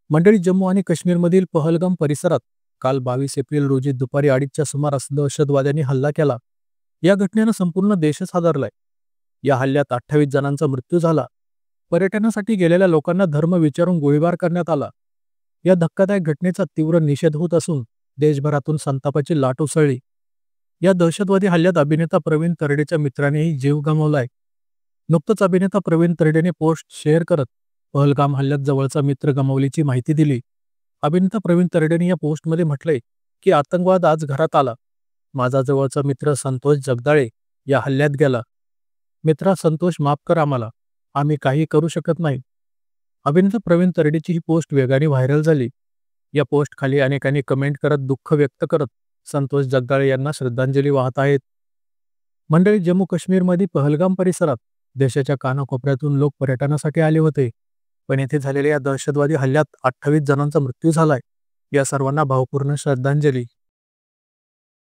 मंडळी, जम्मू आणि काश्मीरमधील पहलगाम परिसरात काल 22 एप्रिल रोजी दुपारी 2:30च्या सुमारास दहशतवाद्यांनी हल्ला केला. या घटनेनं संपूर्ण देशच हादरलाय. या हल्ल्यात 28 जणांचा मृत्यू झाला. पर्यटनासाठी गेलेल्या लोकांना धर्म विचारून गोळीबार करण्यात आला. या धक्कादायक घटनेचा तीव्र निषेध होत असून देशभरातून संतापाची लाट उसळली. या दहशतवादी हल्ल्यात अभिनेता प्रवीण तरडेच्या मित्रानेही जीव गमावलाय. नुकतंच अभिनेता प्रवीण तरडेने पोस्ट शेअर करत पहलगाम हल्ल्यात जवळचा मित्र गमावल्याची माहिती दिली. अभिनेता प्रवीण तरडेने या पोस्टमध्ये म्हटलंय की आतंकवाद आज घरात आला. माझा जवळचा मित्र संतोष जगदाळे या हल्ल्यात गेला. मित्रा संतोष, माफ कर आम्हाला, आम्ही काही करू शकत नाही. अभिनेता प्रवीण तरडेची ही पोस्ट वेगाने व्हायरल झाली. या पोस्ट खाली अनेकांनी कमेंट करत दुःख व्यक्त करत संतोष जगदाळे यांना श्रद्धांजली वाहत आहेत. मंडळी, जम्मू काश्मीरमध्ये पहलगाम परिसरात देशाच्या कानाकोपऱ्यातून लोक पर्यटनासाठी आले होते. पण येथे झालेल्या या दहशतवादी हल्ल्यात 28 जणांचा मृत्यू झालाय. या सर्वांना भावपूर्ण श्रद्धांजली.